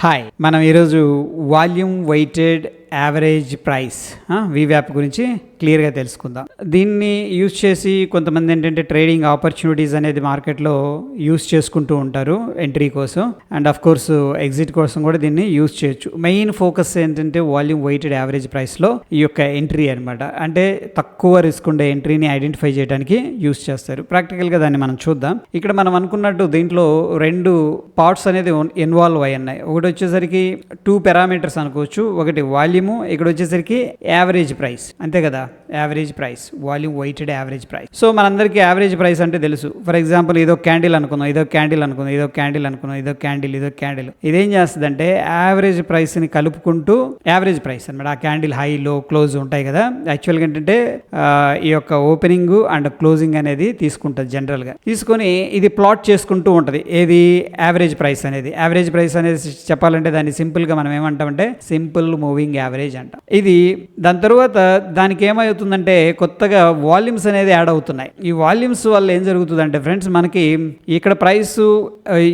Hi, మనం ఈరోజు volume weighted average price VWAP గురించి క్లియర్గా తెలుసుకుందాం. దీన్ని యూజ్ చేసి కొంతమంది ఏంటంటే ట్రేడింగ్ ఆపర్చునిటీస్ అనేది మార్కెట్లో యూజ్ చేసుకుంటూ ఉంటారు ఎంట్రీ కోసం, అండ్ ఆఫ్ కోర్స్ ఎగ్జిట్ కోసం కూడా దీన్ని యూజ్ చేయొచ్చు. మెయిన్ ఫోకస్ ఏంటంటే వాల్యూమ్ వెయిటెడ్ యావరేజ్ ప్రైస్లో ఈ యొక్క ఎంట్రీ అనమాట. అంటే తక్కువ రిస్క్ ఉండే ఎంట్రీని ఐడెంటిఫై చేయడానికి యూజ్ చేస్తారు. ప్రాక్టికల్గా దాన్ని మనం చూద్దాం. ఇక్కడ మనం అనుకున్నట్టు దీంట్లో రెండు పార్ట్స్ అనేది ఇన్వాల్వ్ అయి ఉన్నాయి. ఒకటి వచ్చేసరికి 2 పారామీటర్స్ అనుకోవచ్చు. ఒకటి వాల్యూమ్, ఇక్కడ వచ్చేసరికి యావరేజ్ ప్రైస్, అంతే కదా, average price, volume weighted average price. So మనందరికీ యావరేజ్ ప్రైస్ అంటే తెలుసు. ఫర్ ఎగ్జాంపుల్ ఇదో క్యాండిల్ అనుకుందాం, ఇదో క్యాండిల్ అనుకుందాం, ఇదో క్యాండిల్ అనుకుందాం, ఇదో క్యాండిల్ ఇదేం చేస్తుందంటే యావరేజ్ ప్రైస్ని కలుపుకుంటూ యావరేజ్ ప్రైస్ అనమాట. ఆ క్యాండిల్ హై లో క్లోజ్ ఉంటాయి కదా, యాక్చువల్గా ఏంటంటే ఈ యొక్క ఓపెనింగ్ అండ్ క్లోజింగ్ అనేది తీసుకుంటుంది. జనరల్గా తీసుకొని ఇది ప్లాట్ చేసుకుంటూ ఉంటుంది. ఏది యావరేజ్ ప్రైస్ అనేది. యావరేజ్ ప్రైస్ అనేది చెప్పాలంటే దాన్ని సింపుల్గా మనం ఏమంటామంటే సింపుల్ మూవింగ్ యావరేజ్ అంటాం. ఇది దాని తర్వాత దానికి ఏమవుతుందంటే కొత్తగా వాల్యూమ్స్ అనేది యాడ్ అవుతున్నాయి. ఈ వాల్యూమ్స్ వల్ల ఏం జరుగుతుందంటే ఫ్రెండ్స్, మనకి ఇక్కడ ప్రైస్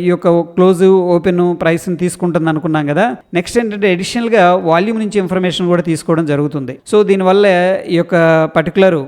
ఈ యొక్క క్లోజ్ ఓపెన్ ప్రైస్ని తీసుకుంటుంది అనుకున్నాం కదా. నెక్స్ట్ ఏంటంటే అడిషనల్గా వాల్యూమ్ నుంచి ఇన్ఫర్మేషన్ కూడా తీసుకోవడం జరుగుతుంది. సో దీనివల్ల ఈ యొక్క పర్టికులర్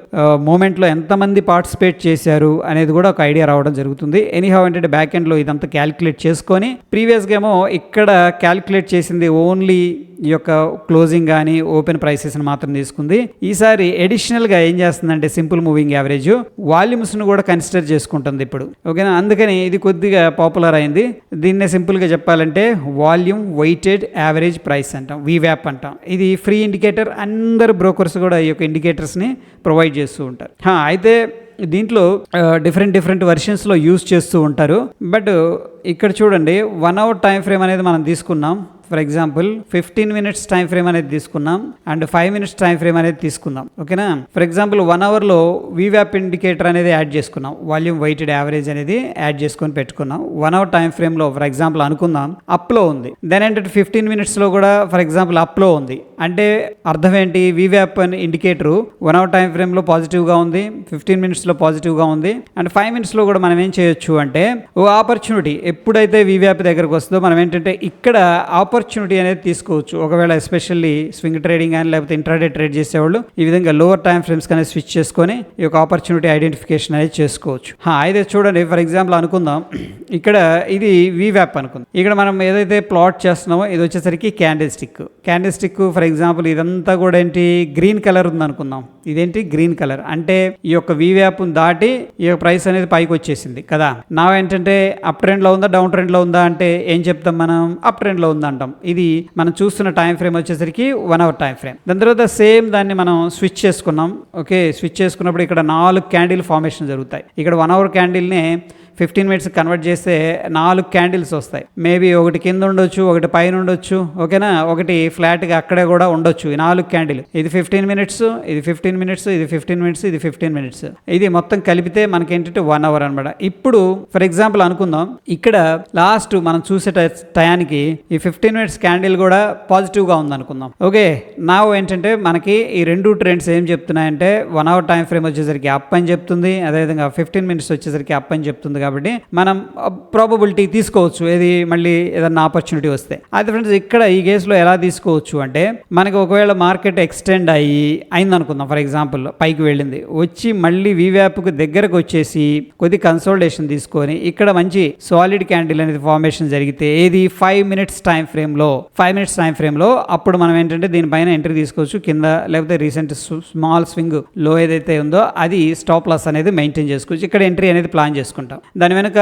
మూమెంట్లో ఎంతమంది పార్టిసిపేట్ చేశారు అనేది కూడా ఒక ఐడియా రావడం జరుగుతుంది. ఎనీహౌ ఏంటంటే బ్యాక్ ఎండ్లో ఇదంతా క్యాలిక్యులేట్ చేసుకొని, ప్రీవియస్గా ఏమో ఇక్కడ క్యాలిక్యులేట్ చేసింది ఓన్లీ ఈ యొక్క క్లోజింగ్ కానీ ఓపెన్ ప్రైసెస్ని మాత్రం తీసుకుంది. ఈసారి అడిషనల్గా ఏం చేస్తుందంటే సింపుల్ మూవింగ్ యావరేజ్ వాల్యూమ్స్ను కూడా కన్సిడర్ చేసుకుంటుంది ఇప్పుడు. ఓకేనా, అందుకని ఇది కొద్దిగా పాపులర్ అయింది. దీన్నే సింపుల్గా చెప్పాలంటే వాల్యూమ్ వెయిటెడ్ యావరేజ్ ప్రైస్ అంటాం, VWAP అంటాం. ఇది ఫ్రీ ఇండికేటర్. అందరు బ్రోకర్స్ కూడా ఈ యొక్క ఇండికేటర్స్ని ప్రొవైడ్ చేస్తూ ఉంటారు. అయితే దీంట్లో డిఫరెంట్ వెర్షన్స్లో యూజ్ చేస్తూ ఉంటారు. బట్ ఇక్కడ చూడండి, 1 hour టైం ఫ్రేమ్ అనేది మనం తీసుకున్నాం. For example 15 minutes time frame అనేది తీసుకున్నాం అండ్ 5 minutes టైం ఫ్రేమ్ అనేది తీసుకుందాం. ఓకేనా, ఫర్ ఎగ్జాంపుల్ 1 hourలో VWAP ఇండికేటర్ అనేది యాడ్ చేసుకున్నాం, వాల్యూమ్ వెయిటెడ్ యావరేజ్ అనేది యాడ్ చేసుకొని పెట్టుకున్నాం. 1 hour టైం ఫ్రేమ్లో ఫర్ ఎగ్జాంపుల్ అనుకుందాం అప్లో ఉంది. దెన్ ఏంటంటే 15 minutesలో కూడా ఫర్ ఎగ్జాంపుల్ అప్లో ఉంది. అంటే అర్థం ఏంటి, VWAP ఇండికేటరు 1 hour టైం ఫ్రేమ్లో పాజిటివ్గా ఉంది, 15 minutesలో పాజిటివ్గా ఉంది, అండ్ 5 minutesలో కూడా మనం ఏం చేయొచ్చు అంటే ఓ ఆపర్చునిటీ ఎప్పుడైతే VWAP దగ్గరకు వస్తుందో మనం ఏంటంటే ఇక్కడ ఆపర్చునిటీ అనేది తీసుకోవచ్చు. ఒకవేళ ఎస్పెషల్లీ స్వింగ్ ట్రేడింగ్ కానీ లేకపోతే ఇంట్రాడే ట్రేడ్ చేసేవాళ్ళు ఈ విధంగా లోవర్ టైం ఫ్రేమ్స్ కానీ స్విచ్ చేసుకొని ఈ యొక్క ఆపర్చునిటీ ఐడెంటిఫికేషన్ అనేది చేసుకోవచ్చు. అయితే చూడండి, ఫర్ ఎగ్జాంపుల్ అనుకుందాం ఇక్కడ ఇది VWAP అనుకుందాం. ఇక్కడ మనం ఏదైతే ప్లాట్ చేస్తున్నామో ఇది వచ్చేసరికి క్యాండిల్ స్టిక్. ఫర్ ఎగ్జాంపుల్ ఇదంతా కూడా ఏంటి, గ్రీన్ కలర్ ఉంది అనుకుందాం. ఇదేంటి, గ్రీన్ కలర్. అంటే ఈ యొక్క VWAP దాటి ఈ యొక్క ప్రైస్ అనేది పైకి వచ్చేసింది కదా. నా ఏంటంటే అప్ ట్రెండ్లో ఉందా డౌన్ ట్రెండ్లో ఉందా అంటే ఏం చెప్తాం మనం, అప్ ట్రెండ్లో ఉందా అంటాం. ఇది మనం చూస్తున్న టైం ఫ్రేమ్ వచ్చేసరికి 1 hour టైం ఫ్రేమ్. దాని తర్వాత సేమ్ దాన్ని మనం స్విచ్ చేసుకున్నాం. ఓకే, స్విచ్ చేసుకున్నప్పుడు ఇక్కడ 4 క్యాండిల్ ఫార్మేషన్ జరుగుతాయి. ఇక్కడ 1 hour క్యాండిల్ని 15 minutes కన్వర్ట్ చేస్తే 4 క్యాండిల్స్ వస్తాయి. మేబీ ఒకటి కింద ఉండొచ్చు, ఒకటి పైన ఉండొచ్చు. ఓకేనా, ఒకటి ఫ్లాట్గా అక్కడే కూడా ఉండొచ్చు. ఈ 4 క్యాండిల్, ఇది 15 minutes, ఇది 15 minutes, ఇది 15 minutes, ఇది 15 minutes. ఇది మొత్తం కలిపితే మనకి ఏంటంటే 1 hour అనమాట. ఇప్పుడు ఫర్ ఎగ్జాంపుల్ అనుకుందాం ఇక్కడ లాస్ట్ మనం చూసే టయానికి ఈ 15 minutes క్యాండిల్ కూడా పాజిటివ్గా ఉంది అనుకుందాం. ఓకే, నా ఏంటంటే మనకి ఈ రెండు ట్రెండ్స్ ఏం చెప్తున్నాయంటే 1 hour టైం ఫ్రేమ్ వచ్చేసరికి అప్ అని చెప్తుంది, అదేవిధంగా 15 minutes వచ్చేసరికి అప్ అని చెప్తుంది. కాబట్టి మనం ప్రాబబిలిటీ తీసుకోవచ్చు ఏది మళ్ళీ ఏదన్నా ఆపర్చునిటీ వస్తే. అయితే ఫ్రెండ్స్ ఇక్కడ ఈ కేసులో ఎలా తీసుకోవచ్చు అంటే మనకి ఒకవేళ మార్కెట్ ఎక్స్టెండ్ అయింది అనుకుందాం. ఫర్ ఎగ్జాంపుల్ పైకి వెళ్ళింది, వచ్చి మళ్ళీ VWAPకు దగ్గరకు వచ్చేసి కొద్ది కన్సోలిడేషన్ తీసుకొని ఇక్కడ మంచి సాలిడ్ క్యాండిల్ అనేది ఫార్మేషన్ జరిగితే ఏది 5 minutes టైం ఫ్రేమ్లో అప్పుడు మనం ఏంటంటే దీనిపైన ఎంట్రీ తీసుకోవచ్చు. కింద లేకపోతే రీసెంట్ స్మాల్ స్వింగ్ లో ఏదైతే ఉందో అది స్టాప్ లాస్ అనేది మెయింటైన్ చేసుకోవచ్చు. ఇక్కడ ఎంట్రీ అనేది ప్లాన్ చేసుకుంటాం. దాని వెనుక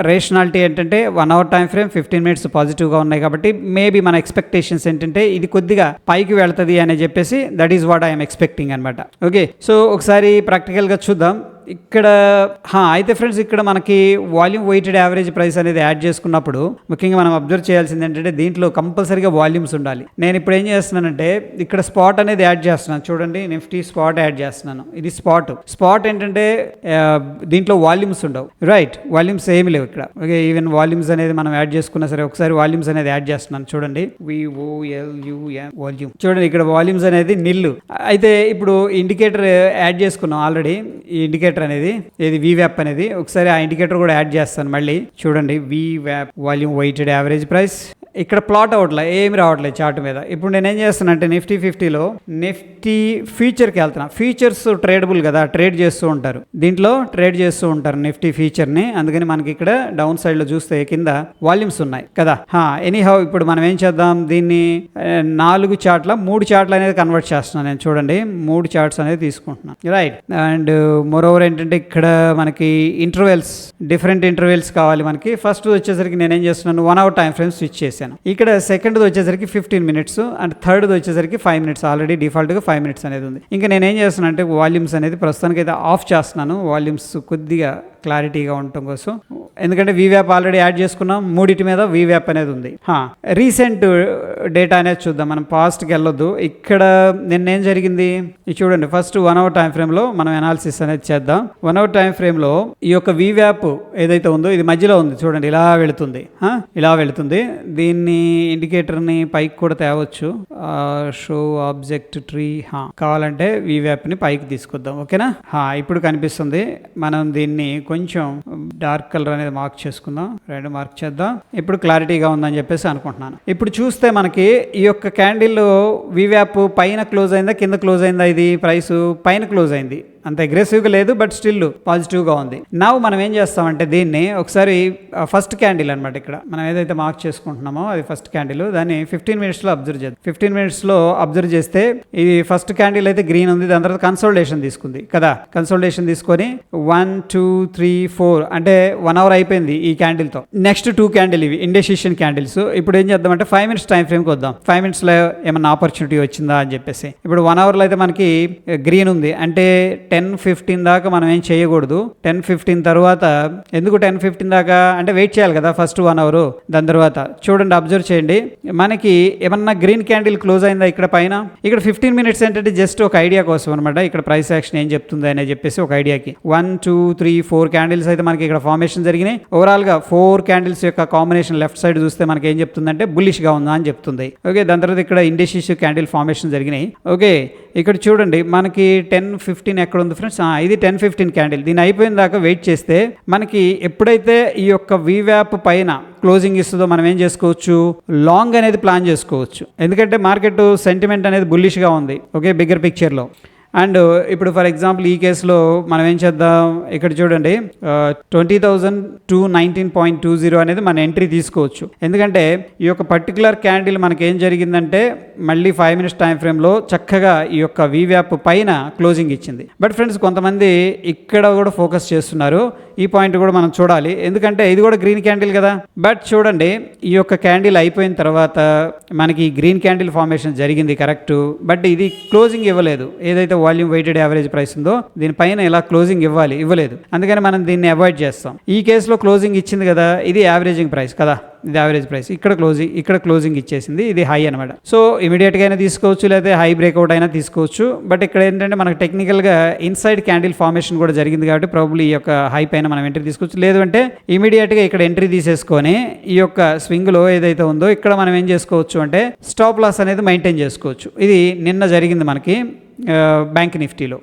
రేషనాలిటీ ఏంటంటే 1 hour టైం ఫ్రేమ్ 15 minutes పాజిటివ్గా ఉన్నాయి కాబట్టి మేబీ మన ఎక్స్పెక్టేషన్స్ ఏంటంటే ఇది కొద్దిగా పైకి వెళ్తుంది అని చెప్పేసి that is what I'm expecting అనమాట. ఓకే, సో ఒకసారి ప్రాక్టికల్గా చూద్దాం. ఇక్కడ అయితే ఫ్రెండ్స్ ఇక్కడ మనకి వాల్యూమ్ వెయిటెడ్ యావరేజ్ ప్రైస్ అనేది యాడ్ చేసుకున్నప్పుడు ముఖ్యంగా మనం అబ్జర్వ్ చేయాల్సింది ఏంటంటే దీంట్లో కంపల్సరీగా వాల్యూమ్స్ ఉండాలి. నేను ఇప్పుడు ఏం చేస్తున్నానంటే ఇక్కడ స్పాట్ అనేది యాడ్ చేస్తున్నాను. చూడండి, నిఫ్టీ స్పాట్ యాడ్ చేస్తున్నాను. ఇది స్పాట్ ఏంటంటే దీంట్లో వాల్యూమ్స్ ఉండవు, రైట్, వాల్యూమ్స్ ఏమి లేవు ఇక్కడ. ఓకే, ఈవెన్ వాల్యూమ్స్ అనేది మనం యాడ్ చేసుకున్నా సరే ఒకసారి వాల్యూమ్స్ అనేది యాడ్ చేస్తున్నాను. చూడండి, VOLUM వాల్యూమ్. చూడండి ఇక్కడ వాల్యూమ్స్ అనేది నిల్లు. అయితే ఇప్పుడు ఇండికేటర్ యాడ్ చేసుకున్నాం ఆల్రెడీ. ఈ ఇండికేటర్ అనేది ఇది VWAP అనేది ఒకసారి ఆ ఇండికేటర్ కూడా యాడ్ చేస్తాను మళ్ళీ. చూడండి, VWAP volume weighted average price ఇక్కడ ప్లాట్ అవుట్లా ఏమి రావట్లేదు చార్ట్ మీద. ఇప్పుడు నేనేం చేస్తున్నా అంటే నిఫ్టీ 50లో నిఫ్టీ ఫ్యూచర్కి వెళ్తున్నా. ఫ్యూచర్స్ ట్రేడబుల్ కదా, ట్రేడ్ చేస్తూ ఉంటారు, దీంట్లో ట్రేడ్ చేస్తూ ఉంటారు నిఫ్టీ ఫ్యూచర్ని. అందుకని మనకి ఇక్కడ డౌన్ సైడ్లో చూస్తే కింద వాల్యూమ్స్ ఉన్నాయి కదా. ఎనీహౌ ఇప్పుడు మనం ఏం చేద్దాం, దీన్ని 4 చార్ట్ల 3 చార్ట్లు అనేది కన్వర్ట్ చేస్తున్నాను నేను. చూడండి 3 చార్ట్స్ అనేది తీసుకుంటున్నాను, రైట్. అండ్ మోరోవర్ ఏంటంటే ఇక్కడ మనకి ఇంటర్వెల్స్, డిఫరెంట్ ఇంటర్వెల్స్ కావాలి మనకి. ఫస్ట్ వచ్చేసరికి నేనేం చేస్తున్నాను 1 అవర్ టైం ఫ్రేమ్ స్విచ్ చేశాను. ఇక్కడ సెకండ్ వచ్చేసరికి 15 minutes అండ్ థర్డ్ వచ్చేసరికి 5 minutes. ఆల్రెడీ డిఫాల్ట్గా 5 minutes అనేది ఉంది. ఇంకా నేనేం చేస్తున్నాను అంటే వాల్యూమ్స్ అనేది ప్రస్తుతానికి అయితే ఆఫ్ చేస్తున్నాను, వాల్యూమ్స్ కొద్దిగా క్లారిటీగా ఉండటం కోసం. ఎందుకంటే VWAP ఆల్రెడీ యాడ్ చేసుకున్నాం, మూడిటి మీద VWAP అనేది ఉంది. రీసెంట్ డేటా అనేది చూద్దాం, మనం పాస్ట్కి వెళ్ళొద్దు. ఇక్కడ నిన్న ఏం జరిగింది ఇది చూడండి. ఫస్ట్ 1 అవర్ టైం ఫ్రేమ్లో మనం అనాలిసిస్ అనేది చేద్దాం. 1 అవర్ టైం ఫ్రేమ్లో ఈ యొక్క VWAP ఏదైతే ఉందో ఇది మధ్యలో ఉంది చూడండి, ఇలా వెళుతుంది, ఇలా వెళుతుంది. దీన్ని ఇండికేటర్ని పైకి కూడా తేవచ్చు, షో ఆబ్జెక్ట్ ట్రీ. కావాలంటే VWAPని పైకి తీసుకొద్దాం, ఓకేనా. ఇప్పుడు కనిపిస్తుంది. మనం దీన్ని కొంచెం డార్క్ కలర్ అనేది మార్క్ చేసుకుందాం, రెడ్ మార్క్ చేద్దాం. ఇప్పుడు క్లారిటీగా ఉందని చెప్పేసి అనుకుంటున్నాను. ఇప్పుడు చూస్తే మనకి ఈ యొక్క క్యాండిల్ VWAP పైన క్లోజ్ అయిందా కింద క్లోజ్ అయిందా, ఇది ప్రైస్ పైన క్లోజ్ అయింది, అంత అగ్రెసివ్గా లేదు బట్ స్టిల్ పాజిటివ్గా ఉంది. నౌ మనం ఏం చేస్తామంటే దీన్ని ఒకసారి ఫస్ట్ క్యాండిల్ అనమాట, ఇక్కడ మనం ఏదైతే మార్క్ చేసుకుంటున్నామో అది ఫస్ట్ క్యాండిల్, దాన్ని 15 minutesలో అబ్జర్వ్ చేద్దాం. 15 minutesలో అబ్జర్వ్ చేస్తే ఈ ఫస్ట్ క్యాండిల్ అయితే గ్రీన్ ఉంది, దాని తర్వాత కన్సోలిడేషన్ తీసుకుంది కదా. కన్సోలిడేషన్ తీసుకొని 1 2 3 4 అంటే 1 అవర్ అయిపోయింది ఈ క్యాండిల్తో. నెక్స్ట్ 2 క్యాండిల్ ఇవి ఇండెసిషన్ క్యాండిల్స్. ఇప్పుడు ఏం చేద్దామంటే 5 minutes టైం ఫ్రేమ్కి వద్దాం. 5 minutesలో ఏమన్నా ఆపర్చునిటీ వచ్చిందా అని చెప్పేసి. ఇప్పుడు 1 అవర్లో అయితే మనకి గ్రీన్ ఉంది, అంటే 10:15 దాకా మనం ఏం చేయకూడదు. 10:15 తర్వాత, ఎందుకు 10:15 దాకా అంటే వెయిట్ చేయాలి కదా ఫస్ట్ 1 అవర్. దాని తర్వాత చూడండి, అబ్జర్వ్ చేయండి, మనకి ఏమన్నా గ్రీన్ క్యాండిల్ క్లోజ్ అయిందా ఇక్కడ పైన. ఇక్కడ 15 minutes ఏంటంటే జస్ట్ ఒక ఐడియా కోసం అనమాట, ఇక్కడ ప్రైస్ యాక్షన్ ఏం చెప్తుంది అని చెప్పేసి ఒక ఐడియాకి. 1 2 3 4 క్యాండిల్స్ అయితే మనకి ఇక్కడ ఫార్మేషన్ జరిగినాయి. ఓవరాల్గా 4 క్యాండిల్స్ యొక్క కాంబినేషన్ లెఫ్ట్ సైడ్ చూస్తే మనకి ఏం చెప్తుందంటే బుల్లిష్గా ఉందా అని చెప్తుంది. ఓకే, దాని తర్వాత ఇక్కడ ఇండెసిషన్ క్యాండిల్ ఫార్మేషన్ జరిగినాయి. ఓకే, ఇక్కడ చూడండి మనకి 10:15 ఎక్కడ ఉంది ఫ్రెండ్స్, ఇది 10:15 క్యాండిల్. దీని అయిపోయిన దాకా వెయిట్ చేస్తే మనకి ఎప్పుడైతే ఈ యొక్క VWAP పైన క్లోజింగ్ ఇస్తుందో మనం ఏం చేసుకోవచ్చు, లాంగ్ అనేది ప్లాన్ చేసుకోవచ్చు. ఎందుకంటే మార్కెట్ సెంటిమెంట్ అనేది బుల్లిష్గా ఉంది, ఓకే, బిగ్గర్ పిక్చర్లో. అండ్ ఇప్పుడు ఫర్ ఎగ్జాంపుల్ ఈ కేసులో మనం ఏం చేద్దాం, ఇక్కడ చూడండి 20,219.20 అనేది మన ఎంట్రీ తీసుకోవచ్చు. ఎందుకంటే ఈ యొక్క పర్టికులర్ క్యాండిల్ మనకి ఏం జరిగిందంటే మళ్ళీ 5 minutes టైం ఫ్రేమ్లో చక్కగా ఈ యొక్క VWAP పైన క్లోజింగ్ ఇచ్చింది. బట్ ఫ్రెండ్స్ కొంతమంది ఇక్కడ కూడా ఫోకస్ చేస్తున్నారు, ఈ పాయింట్ కూడా మనం చూడాలి, ఎందుకంటే ఇది కూడా గ్రీన్ క్యాండిల్ కదా. బట్ చూడండి ఈ యొక్క క్యాండిల్ అయిపోయిన తర్వాత మనకి గ్రీన్ క్యాండిల్ ఫార్మేషన్ జరిగింది కరెక్ట్, బట్ ఇది క్లోజింగ్ ఇవ్వలేదు. ఏదైతే వాల్యూమ్ వెయిటెడ్ యావరేజ్ ప్రైస్ ఉందో దీనిపైన ఇలా క్లోజింగ్ ఇవ్వలేదు. అందుకని మనం దీన్ని అవాయిడ్ చేస్తాం. ఈ కేసులో క్లోజింగ్ ఇచ్చింది కదా, ఇది యావరేజింగ్ ప్రైస్ కదా, ఇది యావరేజ్ ప్రైస్. ఇక్కడ క్లోజింగ్ ఇచ్చేసింది, ఇది హై అనమాట. సో ఇమీడియట్గా అయినా తీసుకోవచ్చు, లేదా హై బ్రేక్అవుట్ అయినా తీసుకోవచ్చు. బట్ ఇక్కడ ఏంటంటే మనకు టెక్నికల్గా ఇన్సైడ్ క్యాండిల్ ఫార్మేషన్ కూడా జరిగింది కాబట్టి ప్రాబబ్లీ ఈ యొక్క హై పైన మనం ఎంట్రీ తీసుకోవచ్చు. లేదు అంటే ఇమీడియట్గా ఇక్కడ ఎంట్రీ తీసేసుకొని ఈ యొక్క స్వింగ్లో ఏదైతే ఉందో ఇక్కడ మనం ఏం చేసుకోవచ్చు అంటే స్టాప్ లాస్ అనేది మెయింటైన్ చేసుకోవచ్చు. ఇది నిన్న జరిగింది మనకి బ్యాంక్ నిఫ్టీలో,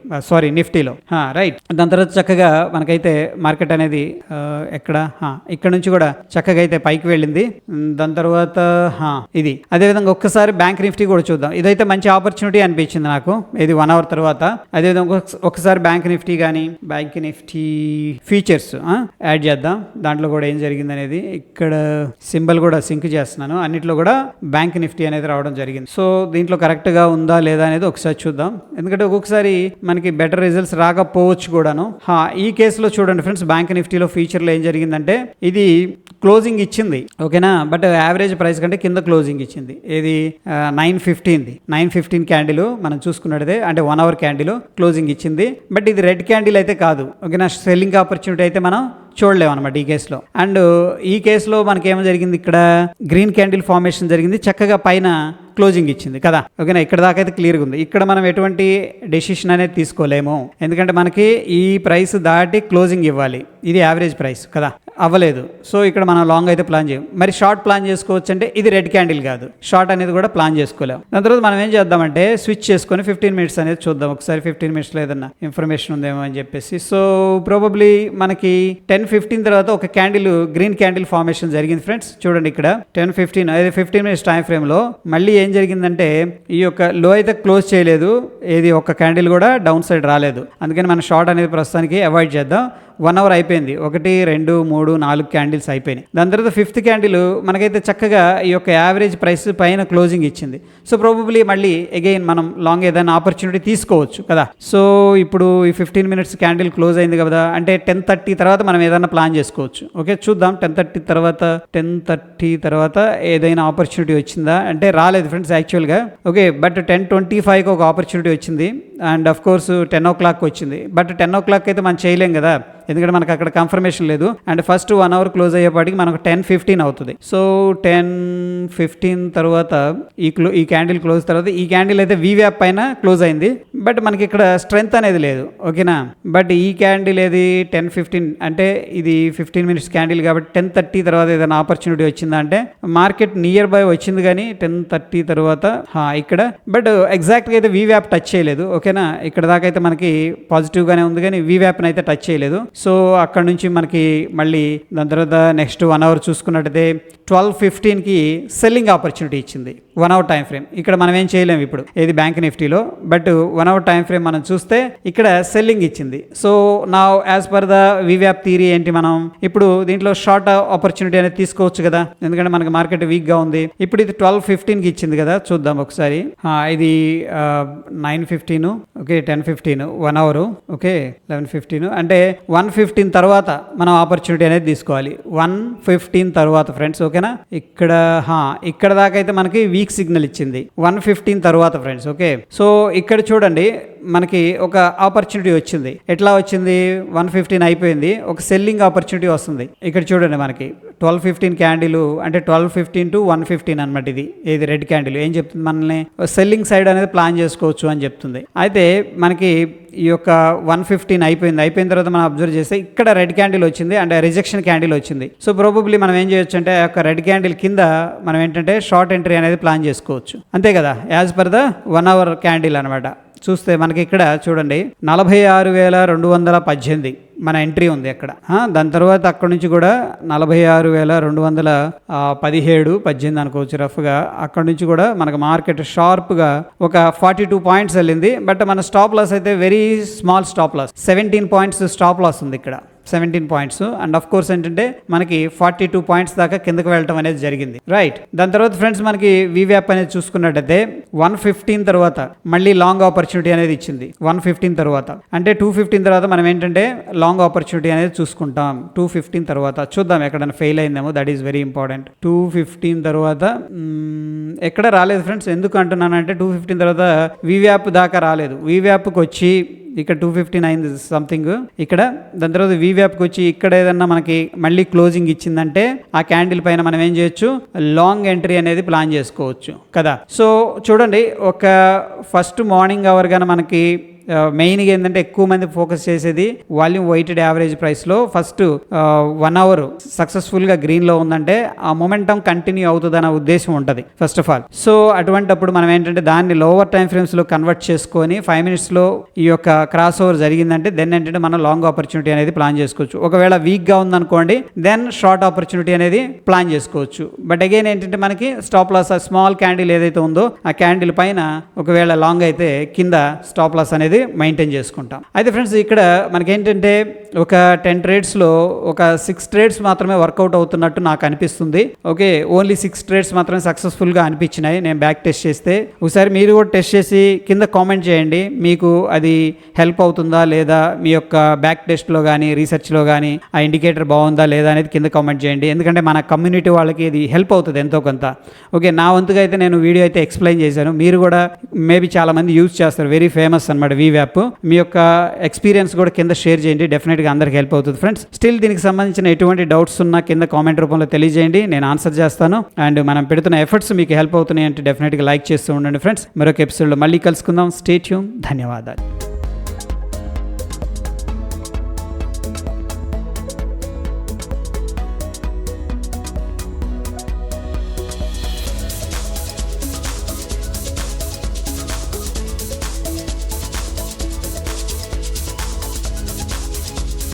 నిఫ్టీలో, రైట్. దాని తర్వాత చక్కగా మనకైతే మార్కెట్ అనేది ఇక్కడ నుంచి కూడా చక్కగా అయితే పైకి వెళ్ళింది. దాని తర్వాత ఇది అదేవిధంగా ఒక్కసారి బ్యాంక్ నిఫ్టీ కూడా చూద్దాం. ఇదైతే మంచి ఆపర్చునిటీ అనిపించింది నాకు, ఇది 1 అవర్ తర్వాత. అదేవిధంగా ఒక్కసారి బ్యాంక్ నిఫ్టీ కానీ బ్యాంక్ నిఫ్టీ ఫీచర్స్ యాడ్ చేద్దాం. దాంట్లో కూడా ఏం జరిగింది అనేది ఇక్కడ సింబల్ కూడా సింక్ చేస్తున్నాను. అన్నిట్లో కూడా బ్యాంక్ నిఫ్టీ అనేది రావడం జరిగింది. సో దీంట్లో కరెక్ట్గా ఉందా లేదా అనేది ఒకసారి చూద్దాం. ఎందుకంటే ఒక్కొక్కసారి మనకి బెటర్ రిజల్ట్స్ రాకపోవచ్చు కూడాను. ఈ కేసులో చూడండి ఫ్రెండ్స్, బ్యాంక్ నిఫ్టీలో ఫ్యూచర్లో ఏం జరిగిందంటే ఇది క్లోజింగ్ ఇచ్చింది, ఓకేనా, బట్ యావరేజ్ ప్రైస్ కంటే కింద క్లోజింగ్ ఇచ్చింది. ఇది 9:15 క్యాండిల్ మనం చూసుకున్నట్టే, అంటే 1 అవర్ క్యాండిల్ క్లోజింగ్ ఇచ్చింది. బట్ ఇది రెడ్ క్యాండిల్ అయితే కాదు, ఓకేనా. సెల్లింగ్ ఆపర్చునిటీ అయితే మనం చూడలేము అనమాట ఈ కేసులో. అండ్ ఈ కేసులో మనకేమో జరిగింది, ఇక్కడ గ్రీన్ క్యాండిల్ ఫార్మేషన్ జరిగింది, చక్కగా పైన క్లోజింగ్ ఇచ్చింది కదా. ఓకేనా, ఇక్కడ దాకా అయితే క్లియర్గా ఉంది. ఇక్కడ మనం ఎటువంటి డెసిషన్ అనేది తీసుకోలేము, ఎందుకంటే మనకి ఈ ప్రైస్ దాటి క్లోజింగ్ ఇవ్వాలి. ఇది యావరేజ్ ప్రైస్ కదా, అవ్వలేదు. సో ఇక్కడ మనం లాంగ్ అయితే ప్లాన్ చేయం. మరి షార్ట్ ప్లాన్ చేసుకోవచ్చు అంటే ఇది రెడ్ క్యాండిల్ కాదు, షార్ట్ అనేది కూడా ప్లాన్ చేసుకోలేము. దాని తర్వాత మనం ఏం చేద్దామంటే స్విచ్ చేసుకొని 15 మినిట్స్ అనేది చూద్దాం ఒకసారి. 15 మినిట్స్లో ఏదన్నా ఇన్ఫర్మేషన్ ఉందేమో అని చెప్పేసి. సో ప్రాబబ్లీ మనకి 10:15 తర్వాత ఒక క్యాండిల్, గ్రీన్ క్యాండిల్ ఫార్మేషన్ జరిగింది ఫ్రెండ్స్. చూడండి ఇక్కడ 10:15 అదే 15 మినిట్స్ టైం ఫ్రేమ్లో మళ్ళీ ఏం జరిగిందంటే ఈ యొక్క లో అయితే క్లోజ్ చేయలేదు, ఏది ఒక్క క్యాండిల్ కూడా డౌన్ సైడ్ రాలేదు. అందుకని మనం షార్ట్ అనేది ప్రస్తుతానికి అవాయిడ్ చేద్దాం. 1 అవర్ అయిపోయింది, 1 2 3 4 క్యాండిల్స్ అయిపోయినాయి. దాని తర్వాత 5th క్యాండిల్ మనకైతే చక్కగా ఈ యొక్క యావరేజ్ ప్రైస్ పైన క్లోజింగ్ ఇచ్చింది. సో ప్రాబబ్లీ మళ్ళీ అగైన్ మనం లాంగ్ ఏదైనా ఆపర్చునిటీ తీసుకోవచ్చు కదా. సో ఇప్పుడు ఈ 15 మినిట్స్ క్యాండిల్ క్లోజ్ అయింది కదా, అంటే 10:30 తర్వాత మనం ఏదైనా ప్లాన్ చేసుకోవచ్చు. ఓకే, చూద్దాం 10:30 తర్వాత ఏదైనా ఆపర్చునిటీ వచ్చిందా అంటే రాలేదు ఫ్రెండ్స్ యాక్చువల్గా. ఓకే, బట్ 10:25కి ఒక ఆపర్చునిటీ వచ్చింది అండ్ అఫ్ కోర్స్ 10 o'clock వచ్చింది. బట్ 10 o'clock అయితే మనం చేయలేం కదా, ఎందుకంటే మనకు అక్కడ కన్ఫర్మేషన్ లేదు. అండ్ ఫస్ట్ 1 అవర్ క్లోజ్ అయ్యేపాటికి మనకు 10:15 అవుతుంది. సో 10:15 తర్వాత ఈ క్యాండిల్ క్లోజ్ తర్వాత ఈ క్యాండిల్ అయితే VWAP పైన క్లోజ్ అయింది, బట్ మనకి ఇక్కడ స్ట్రెంత్ అనేది లేదు. ఓకేనా, బట్ ఈ క్యాండిల్ ఏది 10:15 అంటే ఇది 15 మినిట్స్ క్యాండిల్ కాబట్టి 10:30 తర్వాత ఏదైనా ఆపర్చునిటీ వచ్చిందా అంటే మార్కెట్ నియర్ బై వచ్చింది, కానీ 10:30 తర్వాత ఇక్కడ బట్ ఎగ్జాక్ట్గా అయితే VWAP టచ్ చేయలేదు. ఓకేనా, ఇక్కడ దాకా అయితే మనకి పాజిటివ్గానే ఉంది, కానీ VWAPని అయితే టచ్ చేయలేదు. సో అక్కడ నుంచి మనకి మళ్ళీ దాని తర్వాత నెక్స్ట్ 1 అవర్ చూసుకున్నట్టయితే 12:15కి సెల్లింగ్ ఆపర్చునిటీ ఇచ్చింది. 1 అవర్ టైం ఫ్రేమ్ ఇక్కడ మనం ఏం చేయలేము ఇప్పుడు ఏది బ్యాంక్ నిఫ్టీలో, బట్ 1 అవర్ టైం ఫ్రేమ్ మనం చూస్తే ఇక్కడ సెల్లింగ్ ఇచ్చింది. సో నా as per the VWAP theory ఏంటి, మనం ఇప్పుడు దీంట్లో షార్ట్ ఆపర్చునిటీ అనేది తీసుకోవచ్చు కదా, ఎందుకంటే మనకి మార్కెట్ వీక్గా ఉంది. ఇప్పుడు ఇది 12:15కి ఇచ్చింది కదా, చూద్దాం ఒకసారి. ఇది 9:15, ఓకే 10:15 1 అవర్, ఓకే 11:15 అంటే 1:15 తర్వాత మనం ఆపర్చునిటీ అనేది తీసుకోవాలి. 1:15 తర్వాత ఫ్రెండ్స్. ఓకేనా, ఇక్కడ దాకా అయితే మనకి వీక్ సిగ్నల్ ఇచ్చింది 1:15 తర్వాత ఫ్రెండ్స్. ఓకే, సో ఇక్కడ చూడండి మనకి ఒక ఆపర్చునిటీ వచ్చింది. ఎట్లా వచ్చింది, 1:15 అయిపోయింది, ఒక సెల్లింగ్ ఆపర్చునిటీ వస్తుంది. ఇక్కడ చూడండి మనకి 12:15 క్యాండిల్ అంటే 12:15 to 1:15 అనమాట. ఇది రెడ్ క్యాండిల్ ఏం చెప్తుంది, మనల్ని సెల్లింగ్ సైడ్ అనేది ప్లాన్ చేసుకోవచ్చు అని చెప్తుంది. అయితే మనకి ఈ యొక్క 1:15 అయిపోయిన తర్వాత మనం అబ్జర్వ్ చేస్తే ఇక్కడ రెడ్ క్యాండిల్ వచ్చింది అండ్ రిజెక్షన్ క్యాండిల్ వచ్చింది. సో ప్రాబబ్లీ మనం ఏం చేయొచ్చు అంటే ఆ యొక్క రెడ్ క్యాండిల్ కింద మనం ఏంటంటే షార్ట్ ఎంట్రీ అనేది ప్లాన్ చేసుకోవచ్చు, అంతే కదా, as per the 1 hour candle అనమాట. చూస్తే మనకి ఇక్కడ చూడండి 46,218 మన ఎంట్రీ ఉంది అక్కడ. దాని తర్వాత అక్కడ నుంచి కూడా 46,217-18 అనుకోవచ్చు రఫ్గా. అక్కడ నుంచి కూడా మనకు మార్కెట్ షార్ప్గా ఒక 42 పాయింట్స్ వెళ్ళింది. బట్ మన స్టాప్ లాస్ అయితే very small stop loss, 17 points stop loss ఉంది ఇక్కడ, 17 పాయింట్స్. అండ్ ఆఫ్ కోర్స్ ఏంటంటే మనకి 42 పాయింట్స్ దాకా కిందకు వెళ్ళటం అనేది జరిగింది, రైట్. దాని తర్వాత ఫ్రెండ్స్ మనకి VWAP అనేది చూసుకున్నట్టయితే 1:15 తర్వాత మళ్ళీ లాంగ్ ఆపర్చునిటీ అనేది ఇచ్చింది. 1:15 తర్వాత అంటే 2:15 తర్వాత మనం ఏంటంటే లాంగ్ ఆపర్చునిటీ అనేది చూసుకుంటాం. 2:15 తర్వాత చూద్దాం ఎక్కడైనా ఫెయిల్ అయిందేమో, దట్ ఈస్ వెరీ ఇంపార్టెంట్. 2:15 తర్వాత ఎక్కడ రాలేదు ఫ్రెండ్స్. ఎందుకు అంటున్నానంటే 2:15 తర్వాత VWAP దాకా రాలేదు. VWAPకి వచ్చి ఇక్కడ 2:15 అయింది సంథింగ్ ఇక్కడ. దాని తర్వాత VWAPకి వచ్చి ఇక్కడ ఏదన్నా మనకి మళ్ళీ క్లోజింగ్ ఇచ్చిందంటే ఆ క్యాండిల్ పైన మనం ఏం చేయొచ్చు, లాంగ్ ఎంట్రీ అనేది ప్లాన్ చేసుకోవచ్చు కదా. సో చూడండి ఒక ఫస్ట్ మార్నింగ్ అవర్ గానే మనకి మెయిన్గా ఏంటంటే ఎక్కువ మంది ఫోకస్ చేసేది వాల్యూమ్ వెయిటెడ్ యావరేజ్ ప్రైస్లో ఫస్ట్ 1 అవర్ సక్సెస్ఫుల్గా గ్రీన్లో ఉందంటే ఆ మొమెంటం కంటిన్యూ అవుతుందన్న ఉద్దేశం ఉంటుంది ఫస్ట్ ఆఫ్ ఆల్. సో అటువంటిప్పుడు మనం ఏంటంటే దాన్ని లోవర్ టైం ఫ్రేమ్స్లో కన్వర్ట్ చేసుకొని 5 మినిట్స్లో ఈ యొక్క క్రాస్ ఓవర్ జరిగిందంటే దెన్ ఏంటంటే మనం లాంగ్ ఆపర్చునిటీ అనేది ప్లాన్ చేసుకోవచ్చు. ఒకవేళ వీక్గా ఉందనుకోండి దెన్ షార్ట్ ఆపర్చునిటీ అనేది ప్లాన్ చేసుకోవచ్చు. బట్ అగైన్ ఏంటంటే మనకి స్టాప్ లాస్ ఆ స్మాల్ క్యాండిల్ ఏదైతే ఉందో ఆ క్యాండిల్ పైన ఒకవేళ లాంగ్ అయితే కింద స్టాప్ లాస్ అనేది మెయింటైన్ చేసుకుంటాం. అయితే ఫ్రెండ్స్ ఇక్కడ మనకేంటంటే ఒక 10 ట్రేడ్స్లో ఒక 6 ట్రేడ్స్ మాత్రమే వర్కౌట్ అవుతున్నట్టు నాకు అనిపిస్తుంది. ఓకే, ఓన్లీ 6 ట్రేడ్స్ మాత్రమే సక్సెస్ఫుల్గా అనిపించినాయి నేను బ్యాక్ టెస్ట్ చేస్తే. ఒకసారి మీరు కూడా టెస్ట్ చేసి కింద కామెంట్ చేయండి మీకు అది హెల్ప్ అవుతుందా లేదా, మీ యొక్క బ్యాక్ టెస్ట్లో కానీ రీసెర్చ్లో కానీ ఆ ఇండికేటర్ బాగుందా లేదా అనేది కింద కామెంట్ చేయండి. ఎందుకంటే మన కమ్యూనిటీ వాళ్ళకి ఇది హెల్ప్ అవుతుంది ఎంతో కొంత. ఓకే, నా వంతుగా అయితే నేను వీడియో అయితే ఎక్స్ప్లెయిన్ చేశాను, మీరు కూడా మేబీ చాలామంది యూజ్ చేస్తారు. వెరీ ఫేమస్ అనమాట VWAP. మీ యొక్క ఎక్స్పీరియన్స్ కూడా కింద షేర్ చేయండి, డెఫినెట్గా అందరికి హెల్ప్ అవుతుంది ఫ్రెండ్స్. స్టిల్ దీనికి సంబంధించిన ఎటువంటి డౌట్స్ ఉన్నా కింద కామెంట్ రూపంలో తెలియజేయండి, నేను ఆన్సర్ చేస్తాను. అండ్ మనం పెడుతున్న ఎఫర్ట్స్ మీకు హెల్ప్ అవుతున్నాయి అంటే డెఫినెట్గా లైక్ చేస్తూ ఉండండి ఫ్రెండ్స్. మరొక ఎపిసోడ్లో మళ్ళీ కలుసుకుందాం. Stay tune. ధన్యవాదాలు.